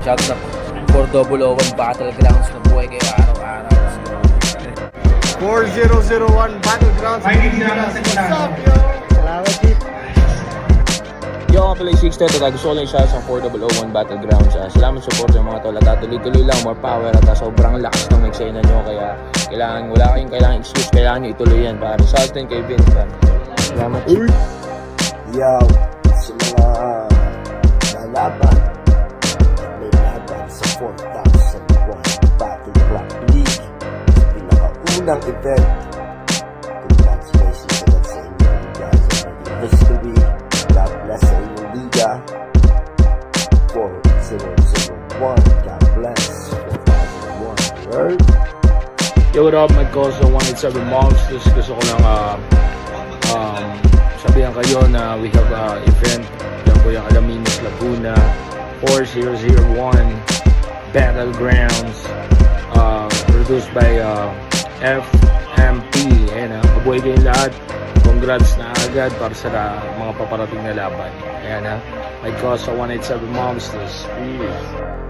Shout sa 4001 Battlegrounds na buhay kayo araw-araw. 4001 Battlegrounds. What's up, yo? Salamat, Chief. Yo, ako pala yung 6 Teto. Gusto ko lang i-shout sa 4001 Battlegrounds. Salamat sa support sa mga tol. At tuloy-tuloy lang, more power. At sobrang lakas ng eksena nyo. Kaya wala kayong kailangan excuse. Kailangan nyo ituloy yan. Para sa atin kay Vince. Salamat, Chief. Yo, sa mga lalaban at may laban sa 4001 Battle Rap League sa pinakaunang event. Congratulations agad sa inyo. You guys are making history. God bless sa inyong liga. 4001. God bless. 4001. Word. Yo, what up, my cause 187 Monsters. Gusto ko lang sabihan kayo na we have event. Yan po yung Alaminos Laguna 4001 Battlegrounds, produced by FMP. Ayan, mabuhay kayong lahat. Congrats na agad para sa mga paparating na laban. Ayan, my cause 187 Monsters.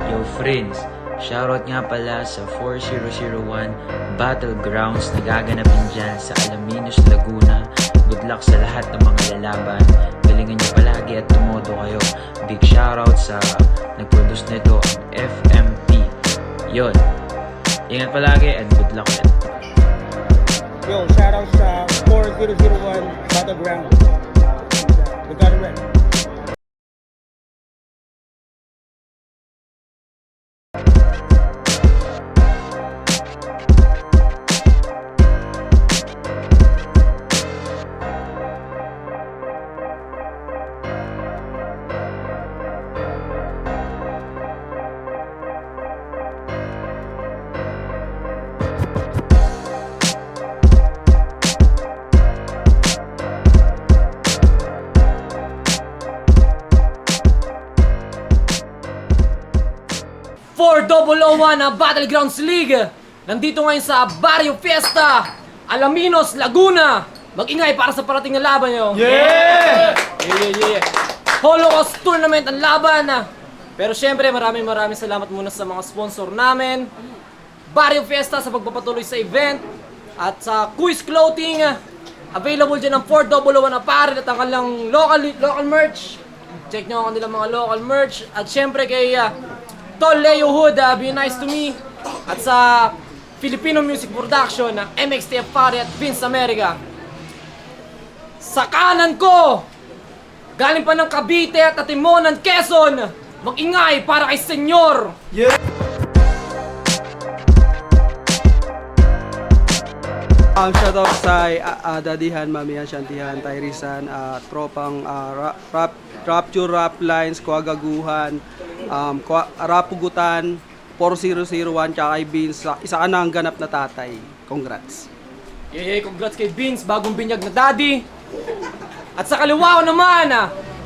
Yo friends, shoutout nga pala sa 4001 Battlegrounds na gaganapin dyan sa Alaminos, Laguna. Good luck sa lahat ng mga lalaban. Galingan nyo palagi at tumodo kayo. Big shoutout sa nag-produce nito, ang FMP. Yun. Ingat palagi and good luck ulit. Yo, shoutout sa 4001 Battlegrounds. We got it right. For 4001 Battlegrounds League, nandito ngayon sa Barrio Fiesta, Alaminos, Laguna. Mag-ingay para sa parating na laban nyo. Yeah! Holocaust Tournament ang laban. Pero syempre, maraming salamat muna sa mga sponsor namin. Barrio Fiesta sa pagpapatuloy sa event. At sa Quiz Clothing, available dyan ang 4001 apparel at ang kanilang local merch. Check nyo ang kanilang mga local merch. At syempre kay Tol Leo Hood, Be Nice to Me. At sa Filipino Music Production ng MXTF Pare at Vince America. Sa kanan ko, galing pa ng Cavite at Atimonan, Quezon. Mag-ingay para kay Senyor. Yeah! Shoutout sa Dadihan, Mamihan, Shantihan, Tyrisan, tropang Rapture, Rap Lines, Kuagaguhan, Rapugutan, 4001, tsaka kay Vince, isa ka na ang ganap na tatay. Congrats. Congrats kay Vince, bagong binyag na daddy. At sa kaliwa ko naman,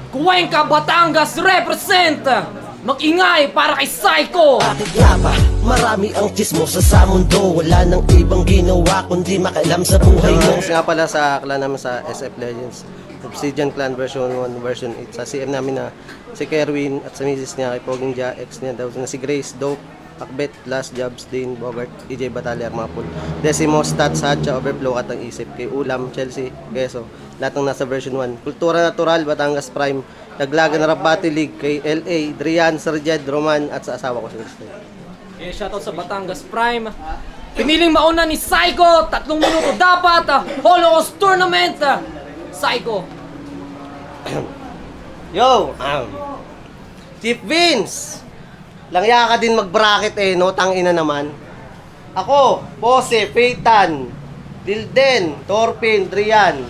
Cuenca, Batangas represent. Mag-ingay para kay Psycho. Bakit nga ba? Marami ang chismosa sa mundo. Wala nang ibang ginawa kundi makialam sa buhay mo. Nga pala sa clan naman sa SF Legends. Obsidian Clan version 1, version 8. Sa CM namin na si Kerwin at sa misis niya kay Poging Ja, ex niya daw na si Grace, Dope, Akbet, Last Jobs, Dean, Bogart, EJ Batalla, Armapol, Decimo, Stats, Hatcha, Overflow at ang isip, kay Ulam, Chelsea, Quezon, lahat ng nasa version 1. Kultura Natural, Batangas Prime, Naglaga na Rap Battle League, kay LA, Drian, Sir Jed, Roman, at sa asawa ko si Christine. Okay, shoutout sa Batangas Prime. Piniling mauna ni Psycho, 3 minuto dapat. Holocaust Tournament. Psycho. Yo, Chief Vince, langya ka din mag-bracket no, tangina naman. Ako, Pose, Peytan, Dilden, Torpin, Drian.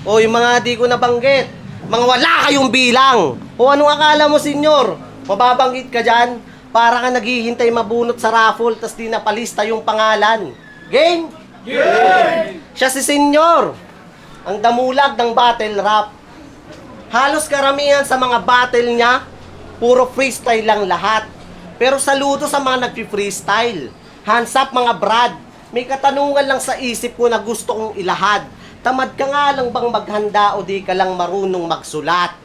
O yung mga di ko nabanggit, mga wala kayong bilang. O anong akala mo, senyor? Mababanggit ka dyan? Para ka naghihintay mabunot sa raffle, tas di napalista yung pangalan. Game? Game! Siya si senyor, ang damulag ng battle rap. Halos karamihan sa mga battle niya, puro freestyle lang lahat. Pero saludo sa mga nagpi-freestyle. Hands up mga brad. May katanungan lang sa isip ko na gusto kong ilahad. Tamad ka nga lang bang maghanda o di ka lang marunong magsulat?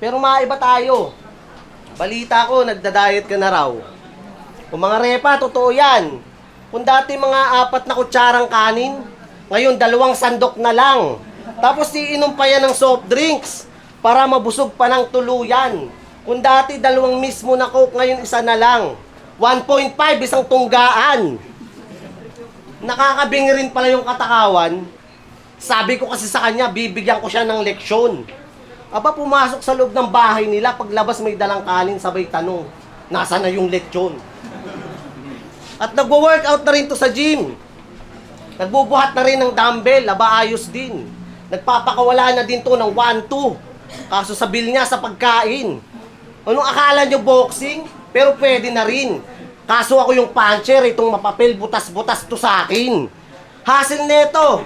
Pero maiba tayo. Balita ko, nagda-diet ka na raw. Kung mga repa, totoo yan. Kung dati mga 4 na kutsarang kanin, ngayon 2 sandok na lang. Tapos iinom pa yan ng soft drinks para mabusog pa ng tuluyan. Kung dati 2 mismo na coke, ngayon 1 na lang. 1.5 isang tunggaan. Nakakabingi rin pala yung katakawan. Sabi ko kasi sa kanya, bibigyan ko siya ng leksyon. Aba, pumasok sa loob ng bahay nila, paglabas may dalang kanin, sabay tanong, nasa na yung lechon? At nagwo-workout na rin to sa gym. Nagbubuhat na rin ng dumbbell, aba ayos din. Nagpapakawala na din to ng 1-2. Kaso sa bill niya sa pagkain. Anong akala nyo boxing? Pero pwede na rin. Kaso ako yung puncher, itong mapapel, butas-butas to sa akin. Hassle neto.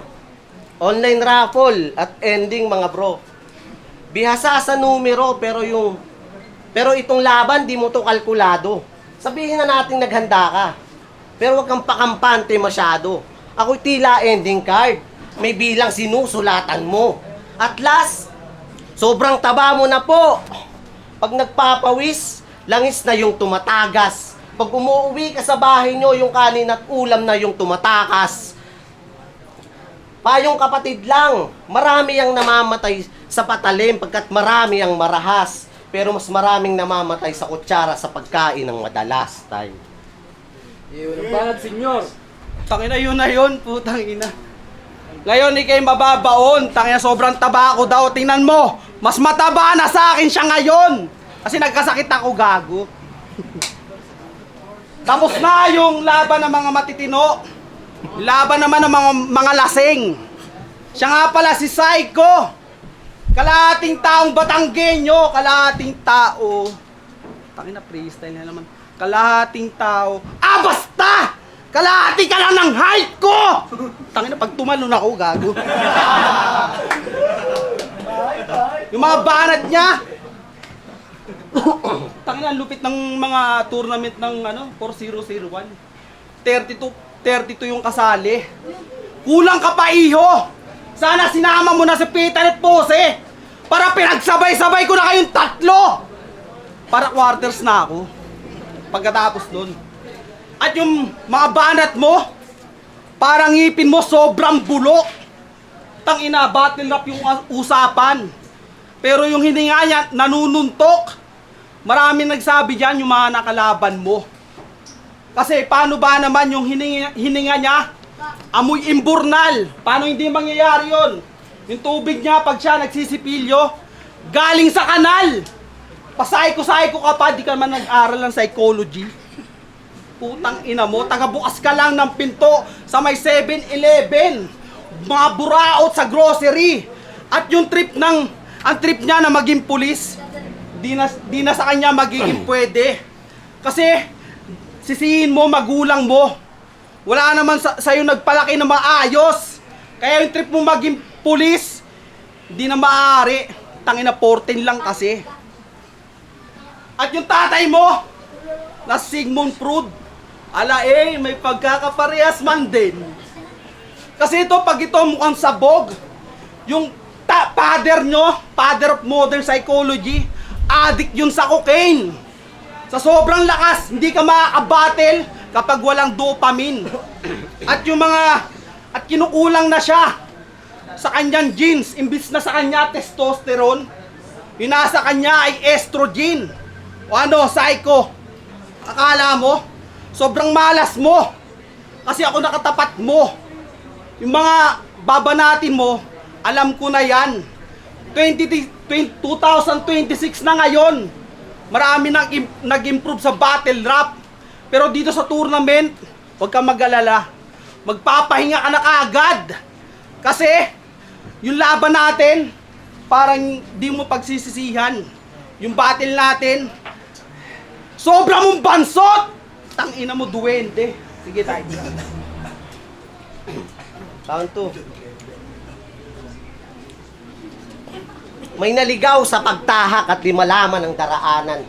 Online raffle at ending mga bro. Bihasa sa numero pero itong laban di mo to kalkulado. Sabihin na natin naghanda ka. Pero wag kang pakampante masyado. Ako'y tila ending card. May bilang sinusulatan mo. At last, sobrang taba mo na po. Pag nagpapawis, langis na yung tumatagas. Pag umuwi ka sa bahay nyo, yung kanin at ulam na yung tumatakas. Payong kapatid lang, marami ang namamatay sa patalim pagkat marami ang marahas. Pero mas maraming namamatay sa kutsara sa pagkain ng madalas. Tayo. Yung banat, senyor. Tangina yun na yun, putang ina. Ngayon, ikay mababaon. Tangina, sobrang taba ako daw. Tingnan mo, mas mataba na sa akin siya ngayon. Kasi nagkasakit ako, gago. Tapos na yung laban ng mga matitino. Laban naman ng mga lasing. Siya nga pala si Psycho. Kalahating taong Batanggenyo. Kalahating tao. Tangina, freestyle na naman. Kalahating tao. Ah, basta! Kalahati ka lang ng height ko! Tangina, pag tumalon ako, gago. Yung mga banat niya. Tangina, lupit ng mga tournament ng 4001. 32 yung kasali. Kulang ka pa, iho! Sana sinama mo na si Peter at Pose para pinagsabay-sabay ko na kayong 3 para quarters na ako pagkatapos nun. At yung mga banat mo, parang ngipin mo sobrang bulok. Tangina, battle rap yung usapan. Pero yung hininga niya, nanununtok. Maraming nagsabi dyan yung mga nakalaban mo. Kasi paano ba naman yung hininga niya? Amoy imburnal. Paano hindi mangyayari yun? Yung tubig niya pag siya nagsisipilyo, galing sa kanal. Pasayko-sayko ka pa, di ka man nag-aral ng psychology. Putang ina mo, tagabukas ka lang ng pinto sa may 7-Eleven. Mga buraot sa grocery. At yung ang trip niya na maging pulis, di na sa kanya magiging pwede. Kasi, sisihin mo, magulang mo. Wala naman sa'yo nagpalaki na maayos. Kaya yung trip mo maging pulis, di na maaari. Tangina, 14 lang kasi. At yung tatay mo, na Sigmund Freud, may pagkakaparehas man din. Kasi ito, pag ito mukhang sabog, yung father nyo, father of modern psychology, addict yun sa cocaine. Sa sobrang lakas, hindi ka makakabattle kapag walang dopamine. At kinukulang na siya sa kanyang genes, imbis na sa kanya testosterone, yung nasa kanya ay estrogen. O ano, psycho? Akala mo? Sobrang malas mo. Kasi ako nakatapat mo. Yung mga babanatin mo, alam ko na yan. 2026 na ngayon. Marami nag-improve sa battle rap. Pero dito sa tournament, huwag kang mag-alala. Magpapahinga ka na kaagad. Kasi, yung laban natin, parang di mo pagsisisihan. Yung battle natin, sobra mong bansot! Tangina mo, duwende. Sige tayo. Round 2. May naligaw sa pagtahak at di malaman ang daraanan.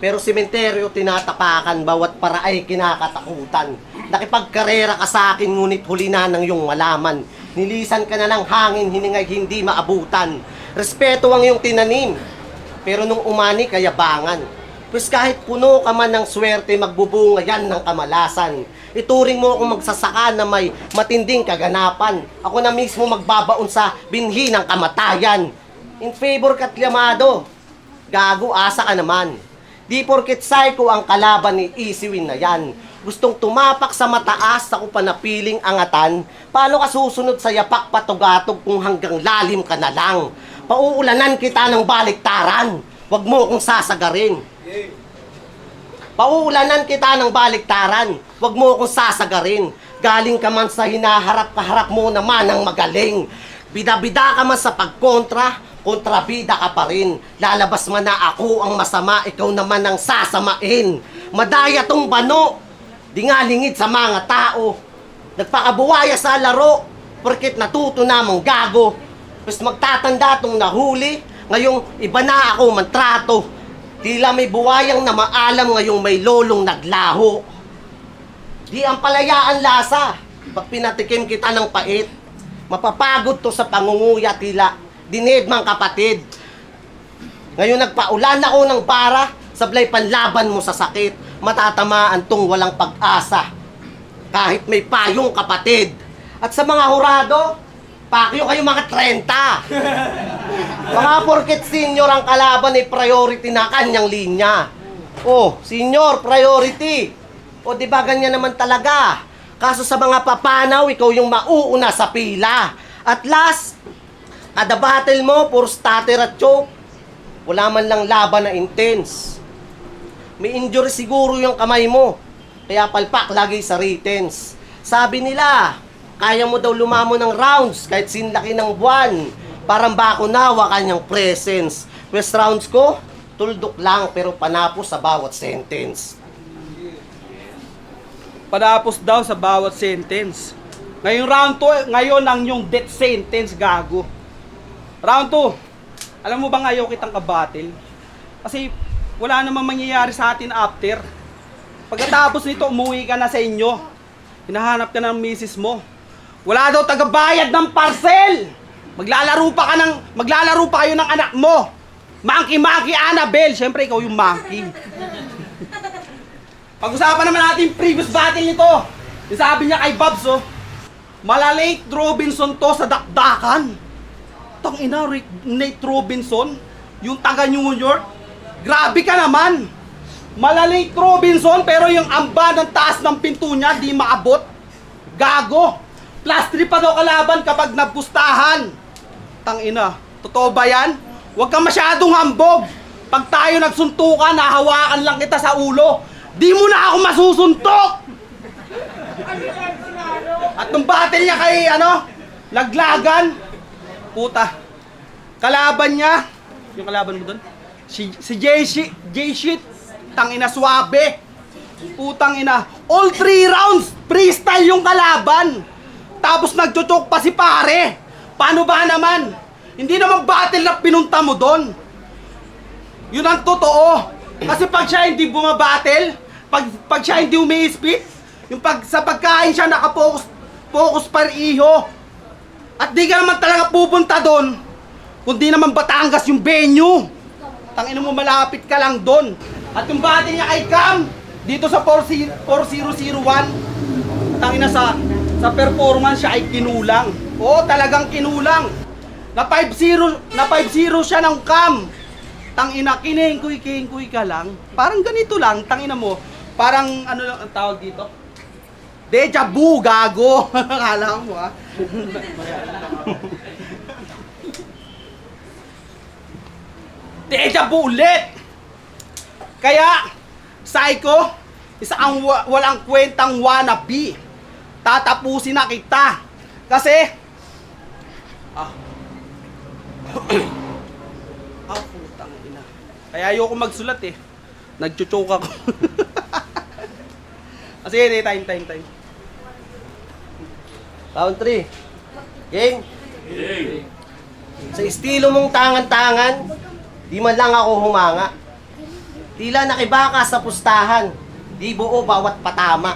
Pero sementeryo tinatapakan, bawat para ay kinakatakutan. Nakipagkarera ka sa akin, ngunit huli na ng iyong malaman. Nilisan ka na ng hangin, hiningay hindi maabutan. Respeto ang iyong tinanim, pero nung umani kayabangan. Pues kahit puno ka man ng swerte, magbubunga yan ng kamalasan. Ituring mo akong magsasaka na may matinding kaganapan. Ako na mismo magbabaon sa binhi ng kamatayan. In favor ka't llamado, gago asa ka naman. Di porket psycho ang kalaban ni Easy Win na yan. Gustong tumapak sa mataas, ako pa napiling angatan. Paano ka susunod sa yapak patugatog kung hanggang lalim ka na lang? Pauulanan kita ng baliktaran, wag mo akong sasagarin. Pauulanan kita ng baliktaran, wag mo akong sasagarin. Galing ka man sa hinaharap, kaharap mo naman ang magaling. Bida-bida ka man sa pagkontra, kontrabida ka pa rin. Lalabas man na ako ang masama, ikaw naman ang sasamain. Madaya tong bano, di nga lingid sa mga tao. Nagpakabuwaya sa laro, porket natuto namang gago. Mas magtatanda tong nahuli, ngayong iba na ako mantrato. Tila may buwayang na maalam, ngayong may lolong naglaho. Di ang palayaan lasa, pag pinatikim kita ng pait. Mapapagod to sa pangunguya, tila dinid mang kapatid. Ngayon nagpaulan ako ng bara, sablay panlaban mo sa sakit. Matatamaan tong walang pag-asa, kahit may payong kapatid. At sa mga hurado, pakyo kayo mga 30. Mga porket senior ang kalaban ay priority na kanyang linya. Oh, senior, priority. O di ba ganyan naman talaga? Kaso sa mga papanaw, ikaw yung mauuna sa pila. At last, kada battle mo, puro stutter at choke. Wala man lang laban na intense. May injury siguro yung kamay mo, kaya palpak lagi sa writtens. Sabi nila, kaya mo daw lumamo ng rounds kahit sinlaki ng buwan. Parang bakunawa kanyang presence. First rounds ko, tuldok lang pero panapos sa bawat sentence. Panapos daw sa bawat sentence. Ngayong round 2, ngayon ang yung death sentence, gago. Round 2, alam mo bang ayaw kitang kabatil? Kasi wala namang mangyayari sa atin after. Pagkatapos nito, umuwi ka na sa inyo. Hinahanap ka ng misis mo. Wala daw tagabayad ng parcel. Maglalaro pa kayo ng anak mo. Monkey Annabelle. Siyempre, ikaw yung monkey. Pag-usapan naman natin yung previous battle nito. Yung sabi niya kay Babs, oh, Malalate Robinson to sa dakdakan. Tangina, Nate Robinson, yung taga New York. Grabe ka naman. Malalate Robinson, pero yung amba ng taas ng pinto niya, di maabot. Gago. Plus 3 pa daw kalaban kapag napustahan. Tangina, totoo ba yan? Huwag kang masyadong hambog. Pag tayo nagsuntukan, nahawakan lang kita sa ulo. Di mo na ako masusuntok. At nung battle niya kay, laglagan, puta, kalaban niya, yung kalaban mo doon, si J-Shit, tangina suwabe. Putang ina, all 3 rounds, freestyle yung kalaban. Tapos nagchuchok pa si pare. Paano ba naman? Hindi naman battle na pinunta mo doon. Yun ang totoo. Kasi pag siya hindi bumabattle, pag siya hindi umi-spit, yung sa pagkain siya focus pa iho. At di ka naman talaga pupunta doon Kundi naman Batangas yung venue. Tangina mo, malapit ka lang doon. At yung bati niya kay Cam, dito sa 4001, tangina sa performance siya ay kinulang. Oo, talagang kinulang. Na 5-0 siya ng Cam. Tangina, kinengkuy ka lang. Parang ganito lang, tangina mo. Parang ano lang ang tawag dito? Deja vu, gago. Akala mo ha. Deja vu ulit. Kaya, psycho, isa ang walang kwentang wannabe. Tatapusin na kita. Kasi, putang ina. Kaya ayoko magsulat eh. Nagchuchoke ako. Sige, time. Round 3. Game? Sa estilo mong tangan-tangan, di man lang ako humanga. Tila nakibaka sa pustahan, di buo bawat patama.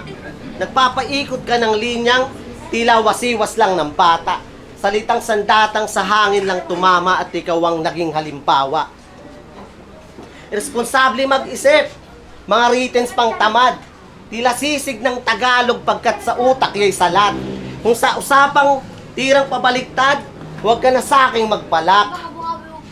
Nagpapaikot ka ng linyang, tila wasiwas lang ng bata. Salitang sandatang sa hangin lang tumama at ikaw ang naging halimbawa. Irresponsable mag-isip, mga writtens pang tamad. Tila sisig ng Tagalog pagkat sa utak ya'y salat. Kung sa usapang tirang pabaliktad, huwag ka na sa aking magbalak.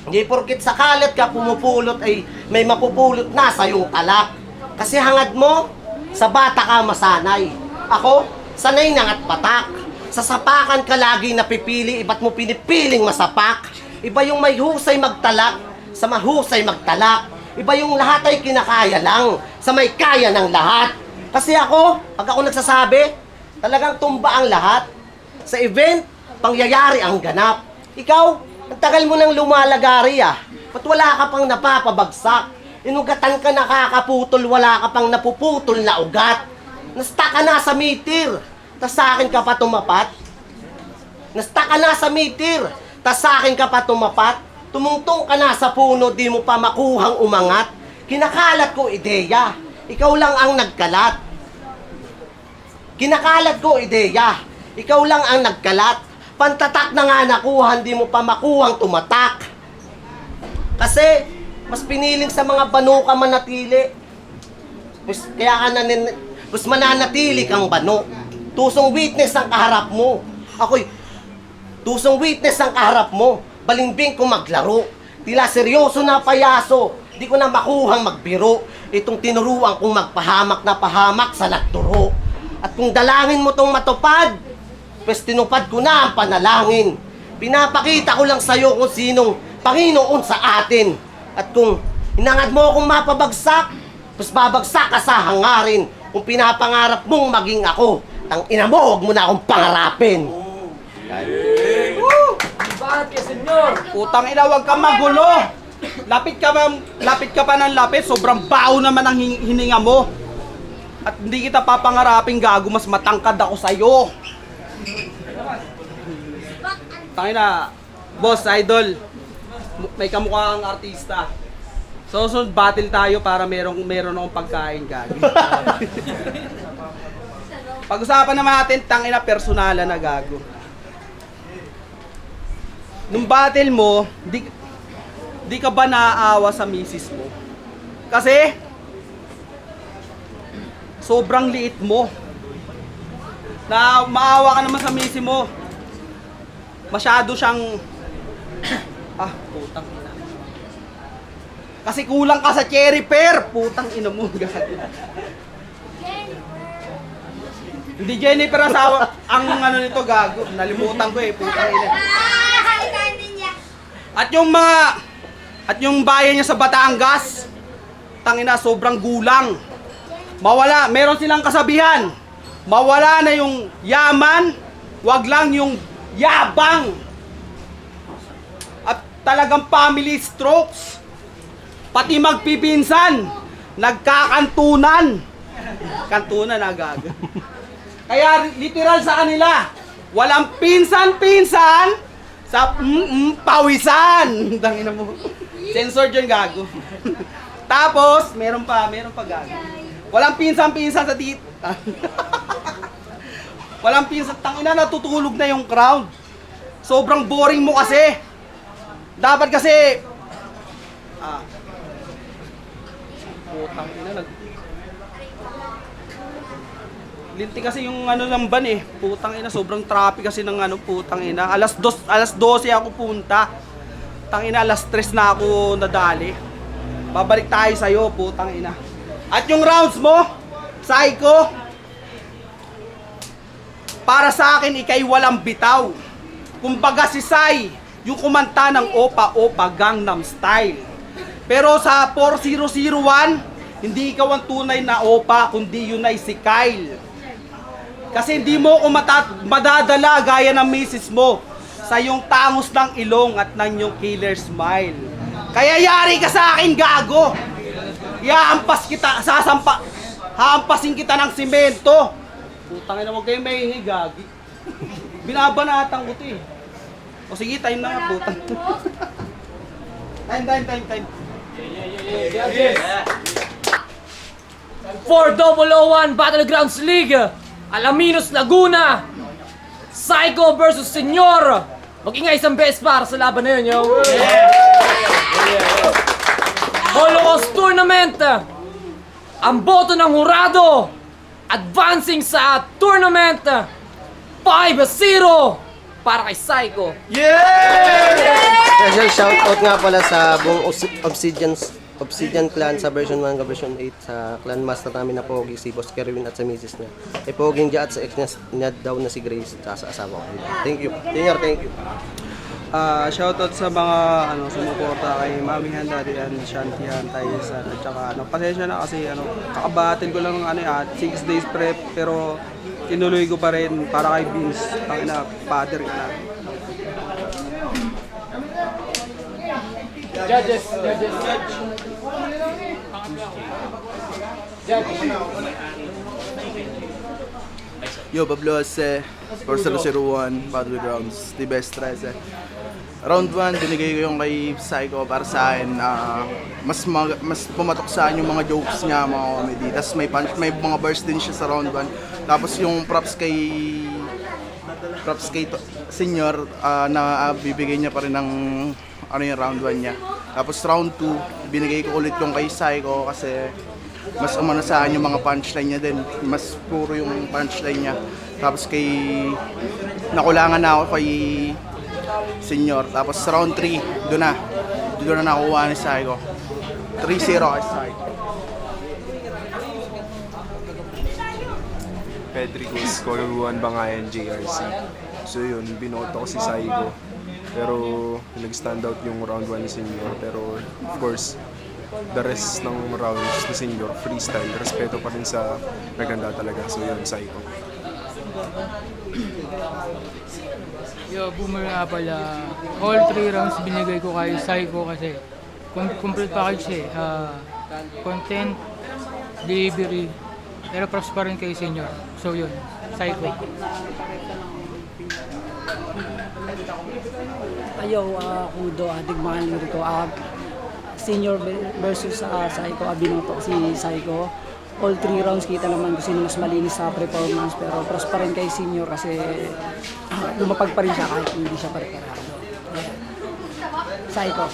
Hindi porkit sa kalat ka pumupulot ay may mapupulot na sa iyong talak. Kasi hangad mo, sa bata ka masanay. Ako, sanay nang at patak. Sa sapakan ka lagi napipili, iba't mo pinipiling masapak. Iba yung may husay magtalak, sa mahusay magtalak. Iba yung lahat ay kinakaya lang, sa may kaya ng lahat. Kasi ako, pag ako nagsasabi, talagang tumba ang lahat. Sa event, pangyayari ang ganap. Ikaw, ang tagal mo nang lumalagari ah. Ba't wala ka pang napapabagsak? Inugatan ka nakakaputol, wala ka pang napuputol na ugat. Nasta ka na sa meter, tas sa akin ka pa tumapat. Nasta ka na sa meter, tas sa akin ka pa tumapat. Tumungtong ka na sa puno, di mo pa makuhang umangat. Kinakalat ko ideya, ikaw lang ang nagkalat. Kinakalat ko ideya, ikaw lang ang nagkalat. Pantatak na nga nakuha, di mo pa makuhang tumatak. Kasi, mas piniling sa mga bano ka manatili. Kaya ka mas mananatili kang bano. Tusong witness ang kaharap mo. Ako'y, tusong witness ang kaharap mo. Balimbing kung maglaro. Tila seryoso na payaso. Di ko na makuhang magbiro. Itong tinuruan kong magpahamak na pahamak sa nagturo. At kung dalangin mo tong matupad, pues tinupad ko na ang panalangin. Pinapakita ko lang sa'yo kung sinong Panginoon sa atin. At kung inangad mo akong mapabagsak, pues babagsak ka sa hangarin. Kung pinapangarap mong maging ako, tang ina mo, huwag mo na akong pangarapin. Bakit ka, senyor? Putang ina, huwag kang magulo. Lapit ka pa ng lapit, sobrang bao naman ang hininga mo. At hindi kita papangarapin, gago, mas matangkad ako sa'yo. Tangina, boss, idol, may kamukha kang artista. So battle tayo para meron akong pagkain, gago. Pag-usapan naman natin, tangina, personala na, gago. Nung battle mo, di ka ba naaawa sa misis mo? Kasi, sobrang liit mo. Na maawa ka naman sa misis mo. Masyado siyang... putang ina. Kasi kulang ka sa cherry pear. Putang ina mo, gago. Hindi Jennifer asawa ang ano nito, gago. Nalimutan ko eh, putang ina. At yung bayan niya sa Batangas, tangina, sobrang gulang. Meron silang kasabihan. Mawala na yung yaman, wag lang yung yabang. At talagang family strokes. Pati magpipinsan, nagkakantunan. Kantunan na, gago. Kaya literal sa kanila, walang pinsan-pinsan sa pawisan. Tangina mo. Sensor dyan, gago. Tapos, meron pa gago. Walang pinsan-pinsan sa Walang pinsan. Tangina, natutulog na yung crowd. Sobrang boring mo kasi. Dapat kasi putang ina linti kasi yung ng ban eh. Putang ina, sobrang traffic kasi ng putang ina. Alas 12 ako punta. Putang ina, alas 3 na ako nadali. Babalik tayo sa'yo, putang ina. At yung rounds mo, Psycho, para sa akin, ikay walang bitaw. Kumbaga si Sai, yung kumanta ng Opa Opa Gangnam Style. Pero sa 4001, hindi ikaw ang tunay na Opa, kundi yun ay si Kyle. Kasi hindi mo ako madadala gaya ng misis mo sa yung tangos ng ilong at ng yung killer smile. Kaya yari ka sa akin, gago! Iaampas kita, hahampasin kita ng simento. Putang ina, huwag kayong mahingi, gagi. Binabanatan ko 'to eh. O sige, time na nga, putang. Time. 4001 Battlegrounds League, Alaminos Laguna, Psycho versus Senyor. Mag-ingay isang beses para sa laban na yun, yo. Holocaust Tournament. Ang boto ng hurado advancing sa tournament 5-0 para kay Psycho. Special shoutout nga pala sa buong Obsidian Clan sa version 1 hanggang version 8 sa clan master namin na Pogi, si Boss Kerwin at sa misis niya. Pogi niya at sa ex niya daw na si Grace at sa asawa ko. Thank you. Senior, thank you. Shoutout sa mga sumuporta kay Mami Han, Daddy Han, Shanty Han, Thais, at saka pasensya na kasi kakabatin ko lang 6 days prep pero tinuloy ko pa rin para kay Vince. Tangina, father ka na. Judges. Yo, Pablo Jose, for 001, Battlegrounds, the best 13. Round 1, binigay ko yung kay Psycho para sa akin. Mas pumatok sa akin yung mga jokes niya, mga comedy. Tapos may mga burst din siya sa round 1. Tapos yung props kay Senior na bibigay niya pa rin ng yung round 1 niya. Tapos round 2, binigay ko ulit yung kay Psycho kasi mas umano sa akin yung mga punchline niya din. Mas puro yung punchline niya. Tapos nakulangan na ako kay Senior. Tapos round 3, doon na nakuha ni Psycho. 3-0 kay Psycho. Pedricus, Color 1, Bangayan, JRC. So yun, binoto ko si Psycho. Pero nag-stand out yung round 1 ni Senior. Pero of course, the rest ng rounds ni Senior, freestyle. Respeto pa rin sa maganda talaga. So yun, Psycho. Yo, Boomer nga pala. All 3 rounds binigay ko kay Psycho kasi complete package content, delivery, pero props pa rin kay Senior. So yun, Psycho. Ayaw, Kudo, digmaan dito. Senior versus Psycho, binoto si Psycho. All 3 rounds kita naman kung sino mas malinis sa performance pero pros pa rin kay Senior kasi lumapag pa rin siya kahit hindi siya pare-parado. Psycho.